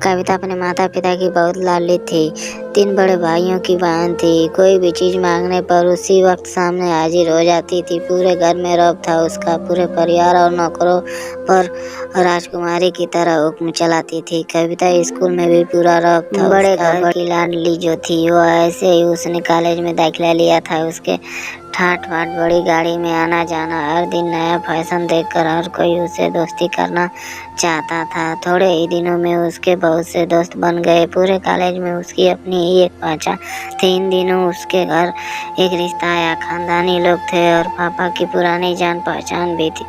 कविता अपने माता पिता की बहुत लाडली थी। 3 बड़े भाइयों की बहन थी। कोई भी चीज़ मांगने पर उसी वक्त सामने हाजिर हो जाती थी। पूरे घर में रौब था उसका। पूरे परिवार और नौकरों पर राजकुमारी की तरह हुक्म चलाती थी। कविता स्कूल में भी पूरा रौब था। बड़े घर की लाडली जो थी वो ऐसे ही उसने कॉलेज में दाखिला लिया था। उसके ठाट बाट बड़ी गाड़ी में आना जाना, हर दिन नया फैशन देखकर हर कोई उससे दोस्ती करना चाहता था। थोड़े ही दिनों में उसके बहुत से दोस्त बन गए। पूरे कॉलेज में उसकी अपनी ही एक पहचान थी। इन दिनों उसके घर एक रिश्ता आया। खानदानी लोग थे और पापा की पुरानी जान पहचान भी थी।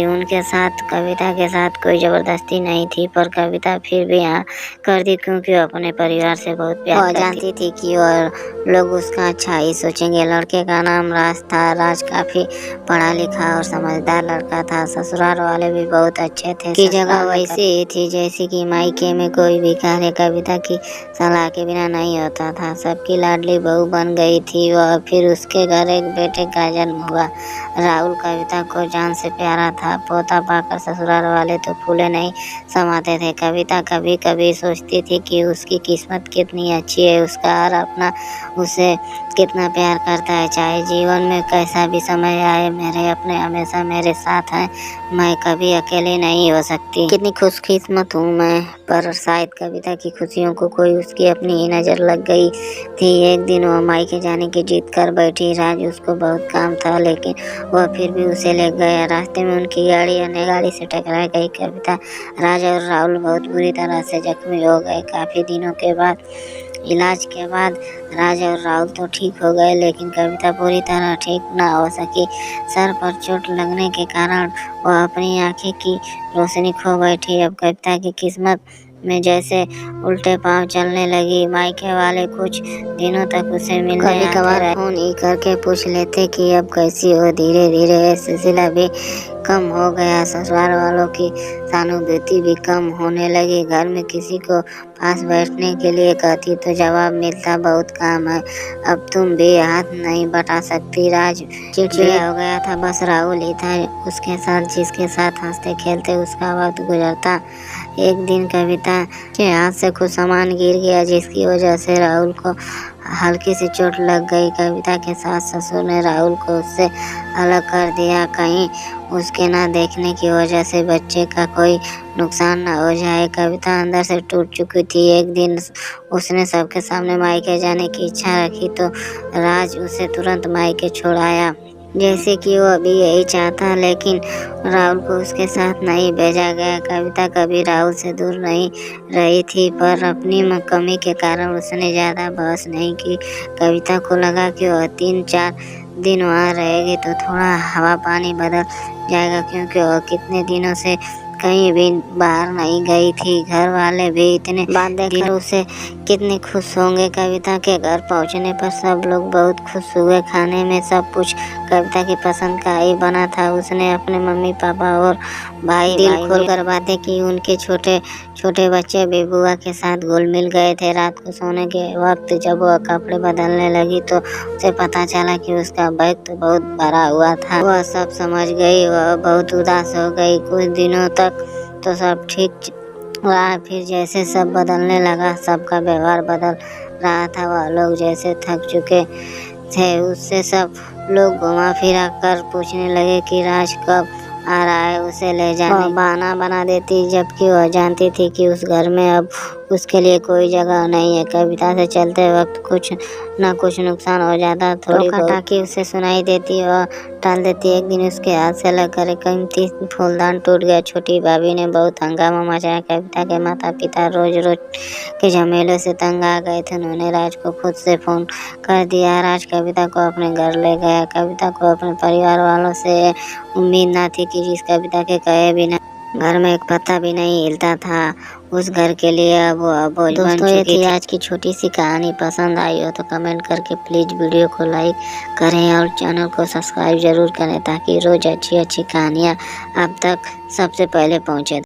उनके साथ कविता के साथ कोई ज़बरदस्ती नहीं थी, पर कविता फिर भी हाँ कर दी क्योंकि वो अपने परिवार से बहुत प्यार करती जानती थी कि और लोग उसका अच्छा ही सोचेंगे। लड़के का नाम राज था। राज काफ़ी पढ़ा लिखा और समझदार लड़का था। ससुराल वाले भी बहुत अच्छे थे। की जगह वैसी ही थी जैसी कि मायके में कोई भी कार्य कविता की सलाह के बिना नहीं होता था। सबकी लाडली बहू बन गई थी वह। फिर उसके घर एक बेटे का जन्म हुआ। राहुल कविता को जान से प्यारा था। पोता पाकर ससुराल वाले तो फूले नहीं समाते थे। कविता कभी कभी सोचती थी कि उसकी किस्मत कितनी अच्छी है। उसका हर अपना उसे कितना प्यार करता है। चाहे जीवन में कैसा भी समय आए, मेरे अपने हमेशा मेरे साथ हैं। मैं कभी अकेले नहीं हो सकती। कितनी खुशकिस्मत हूँ मैं। पर शायद कविता की खुशियों को कोई उसकी अपनी ही नज़र लग गई थी। एक दिन वह मायके जाने की जिद कर बैठी। राज उसको बहुत काम था लेकिन वह फिर भी उसे ले गया। रास्ते में उनकी गाड़ी अन्य गाड़ी से टकरा गई। कविता, राज और राहुल बहुत बुरी तरह से जख्मी हो गए। काफ़ी दिनों के बाद इलाज के बाद राज और राहुल तो ठीक हो गए, लेकिन कविता पूरी तरह ठीक ना हो सकी। सर पर चोट लगने के कारण वह अपनी आंखें की रोशनी खो बैठी। अब कविता की किस्मत में जैसे उल्टे पांव चलने लगी। मायके वाले कुछ दिनों तक उसे मिलने कभी कभार फोन ही करके पूछ लेते कि अब कैसी हो। धीरे धीरे यह सिलसिला भी कम हो गया। ससुराल वालों की सहानुभूति भी कम होने लगी। घर में किसी को पास बैठने के लिए कहती तो जवाब मिलता, बहुत काम है, अब तुम भी हाथ नहीं बटा सकती। राज चिड़चिड़ा हो गया था। बस राहुल ही था उसके साथ, जिसके साथ हंसते खेलते उसका वक्त गुजरता। एक दिन कविता के हाथ से कुछ सामान गिर गया जिसकी वजह से राहुल को हल्की सी चोट लग गई। कविता के सास ससुर ने राहुल को उससे अलग कर दिया, कहीं उसके ना देखने की वजह से बच्चे का कोई नुकसान ना हो जाए। कविता अंदर से टूट चुकी थी। एक दिन उसने सबके सामने मायके जाने की इच्छा रखी तो राज उसे तुरंत मायके छोड़ आया, जैसे कि वो अभी यही चाहता, लेकिन राहुल को उसके साथ नहीं भेजा गया। कविता कभी राहुल से दूर नहीं रही थी, पर अपनी कमी के कारण उसने ज़्यादा बहस नहीं की। कविता को लगा कि वह 3-4 दिन वहाँ रहेगी तो थोड़ा हवा पानी बदल जाएगा, क्योंकि वह कितने दिनों से कहीं भी बाहर नहीं गई थी। घर वाले भी इतने बात देखकर उसे कितने खुश होंगे। कविता के घर पहुंचने पर सब लोग बहुत खुश हुए। खाने में सब कुछ कविता की पसंद का ही बना था। उसने अपने मम्मी पापा और भाई दिल खोलकर बातें की। उनके छोटे छोटे बच्चे भी बुआ के साथ घुल मिल गए थे। रात को सोने के वक्त जब वह कपड़े बदलने लगी तो उसे पता चला कि उसका बैग तो बहुत भरा हुआ था। वह सब समझ गई। वह बहुत उदास हो गई। कुछ दिनों तक तो सब ठीक हुआ, फिर जैसे सब बदलने लगा, सबका व्यवहार बदल रहा था। वह लोग जैसे थक चुके थे। उससे सब लोग घुमा फिरा कर पूछने लगे कि राज कब आ रहा है, उसे ले जाने बहाना बना देती, जबकि वह जानती थी कि उस घर में अब उसके लिए कोई जगह नहीं है। कविता से चलते वक्त कुछ न कुछ नुकसान हो जाता। थोड़ी टाकी उसे सुनाई देती और टाल देती। एक दिन उसके हाथ से लगकर एक कीमती फूलदान टूट गया। छोटी भाभी ने बहुत हंगामा मचाया। कविता के माता पिता रोज रोज के झमेलों से तंग आ गए थे। उन्होंने राज को खुद से फोन कर दिया। राज कविता को अपने घर ले गया। कविता को अपने परिवार वालों से उम्मीद न थी कि जिस कविता के कहे बिना घर में एक पत्ता भी नहीं हिलता था, उस घर के लिए अब बोझ बन चुकी थी। आज की छोटी सी कहानी पसंद आई हो तो कमेंट करके प्लीज़ वीडियो को लाइक करें और चैनल को सब्सक्राइब जरूर करें, ताकि रोज़ अच्छी अच्छी कहानियाँ आप तक सबसे पहले पहुँचे।